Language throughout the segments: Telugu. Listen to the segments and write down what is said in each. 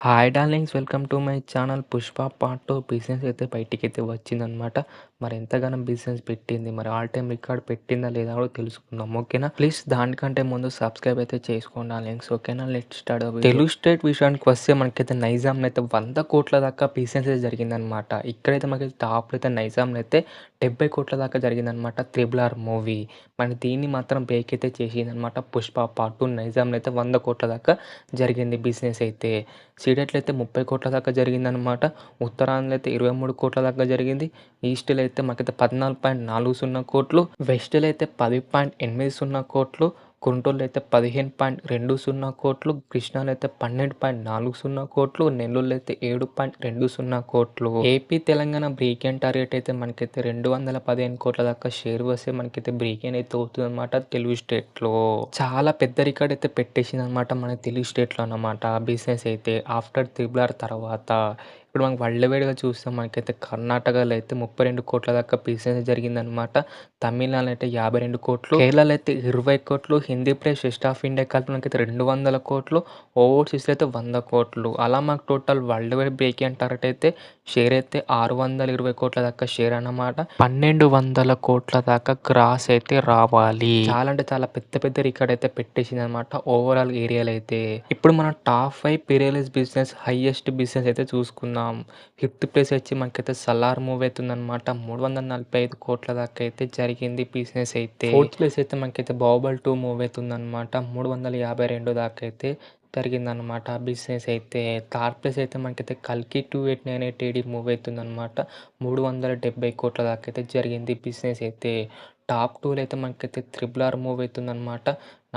Hi darlings, welcome to my channel. 'Pushpa part 2' business అయితే బయటికైతే వచ్చిందనమాట. మరి ఎంతగానో బిజినెస్ పెట్టింది, మరి ఆల్ టైమ్ రికార్డ్ పెట్టిందా లేదా కూడా తెలుసుకుందాం. ఓకేనా? ప్లీజ్ దానికంటే ముందు సబ్స్క్రైబ్ అయితే చేసుకోండి డార్లింగ్స్. ఓకేనా? Let's start our video. Telugu state విషయానికి వస్తే మనకైతే నైజాంలో అయితే 100 కోట్ల దాకా బిజినెస్ అయితే జరిగిందనమాట. ఇక్కడైతే మనకి టాప్లో అయితే నైజాంలో అయితే 70 కోట్ల దాకా జరిగిందనమాట. 'త్రిబుల్ ఆర్' మూవీ మరి దీన్ని మాత్రం బ్రేక్ అయితే చేసిందనమాట. 'పుష్ప పార్ట్ 2' నైజాంలో అయితే 100 కోట్ల దాకా జరిగింది బిజినెస్ అయితే. సీడెడ్‌లో అయితే 30 కోట్ల దాకా జరిగిందనమాట. ఉత్తరాంధ్రలో అయితే 23 కోట్ల దాకా జరిగింది. ఈస్ట్‌లో అయితే మనకైతే 14.40 కోట్లు, వెస్ట్‌లో అయితే 10.80 కోట్లు, గుంటూరులో అయితే 15.20 కోట్లు, కృష్ణాలో అయితే 12.40 కోట్లు, నెల్లూరులో అయితే 7.20 కోట్లు. AP, Telangana break even target అయితే మనకైతే 215 కోట్ల దాకా షేర్ వస్తే మనకైతే బ్రేక్ ఈవెన్ అయితే అవుతుందన్నమాట తెలుగు స్టేట్‌లో. చాలా పెద్ద రికార్డ్ అయితే పెట్టేసిందనమాట మన తెలుగు స్టేట్‌లో అన్నమాట బిజినెస్ అయితే. ఆఫ్టర్ 'త్రిబుల్ ఆర్' తర్వాత ఇప్పుడు మనం వరల్డ్ వైడ్‌గా చూస్తే మనకైతే కర్ణాటకలో అయితే 32 కోట్ల దాకా బిజినెస్ జరిగిందనమాట. తమిళనాడులో అయితే 52 కోట్లు, కేరళలో అయితే 20 కోట్లు, Hindi plus rest of India కలిపి మనకైతే 200 కోట్లు, ఓవర్సీస్‌లో అయితే 100 కోట్లు. అలా మాకు total world wide break even target అయితే షేర్ అయితే 620 కోట్ల దాకా షేర్ అన్నమాట. 1200 కోట్ల దాకా గ్రాస్ అయితే రావాలి. చాలా అంటే చాలా పెద్ద పెద్ద రికార్డ్ అయితే పెట్టేసిందనమాట ఓవరాల్ ఏరియాలో అయితే. ఇప్పుడు మన టాప్ 5 పీరియలైజ్ బిజినెస్, హైయెస్ట్ బిజినెస్ అయితే చూసుకుందాం. ఫిఫ్త్ ప్లేస్ వచ్చి మనకైతే 'సలార్' మూవీ అయితే ఉందనమాట. 345 కోట్ల దాకా అయితే జరిగింది బిజినెస్ అయితే. ఫోర్త్ ప్లేస్ అయితే మనకైతే 'బాహుబలి 2' మూవీ అయితే ఉందనమాట. 352 దాకా అయితే జరిగిందనమాట బిజినెస్ అయితే. థర్డ్ ప్లేస్ అయితే మనకైతే 'కల్కి 2898 AD' మూవీ అయితే ఉందనమాట. 370 కోట్ల దాకా అయితే జరిగింది బిజినెస్ అయితే. టాప్ 2లో అయితే మనకైతే 'త్రిబుల్ ఆర్' మూవీ అయితే ఉందనమాట.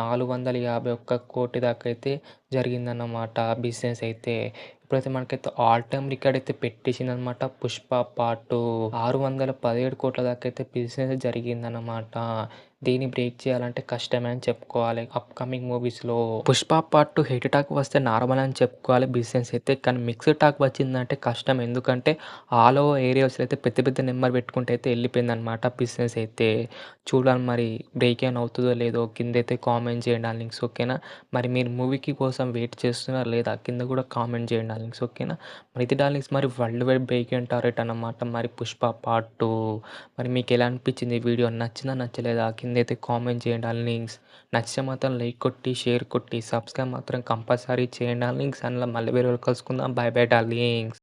451 కోటి దాకా అయితే జరిగిందన్నమాట బిజినెస్ అయితే. ఇప్పుడైతే మనకైతే ఆల్ టైమ్ రికార్డ్ అయితే పెట్టేసిందనమాట 'పుష్ప పార్ట్ 2'. 617 కోట్ల దాకా అయితే బిజినెస్ జరిగిందనమాట. దీన్ని బ్రేక్ చేయాలంటే కష్టమే అని చెప్పుకోవాలి అప్‌కమింగ్ మూవీస్‌లో. 'పుష్ప పార్ట్ 2' హిట్ టాక్ వస్తే నార్మల్ అని చెప్పుకోవాలి బిజినెస్ అయితే. కానీ మిక్స్డ్ టాక్ వచ్చిందంటే కష్టం. ఎందుకంటే ఆల్ ఓవర్ ఏరియాస్‌లో అయితే పెద్ద పెద్ద నెంబర్ పెట్టుకుంటే అయితే వెళ్ళిపోయిందనమాట బిజినెస్ అయితే. చూడాలి మరి బ్రేక్ ఈవెన్ అవుతుందో లేదో కిందైతే కామెంట్ చేయండి డార్లింగ్స్. ఓకేనా? మరి మీరు మూవీకి కోసం వెయిట్ చేస్తున్నారా లేదా కింద కూడా కామెంట్ చేయండి డార్లింగ్స్. ఓకేనా? మరి ఇది డార్లింగ్స్ మరి world wide break even target అన్నమాట మరి 'పుష్ప పార్ట్ 2'. మరి మీకు ఎలా అనిపించింది ఈ వీడియో? నచ్చిందా నచ్చలేదా కిందైతే కామెంట్ చేయండి డార్లింగ్స్. నచ్చితే మాత్రం లైక్ కొట్టి, షేర్ కొట్టి, సబ్స్క్రైబ్ మాత్రం కంపల్సరీ చేయండి డార్లింగ్స్. అందులో మళ్ళీ వేరే కలుసుకుందాం. By by darlings.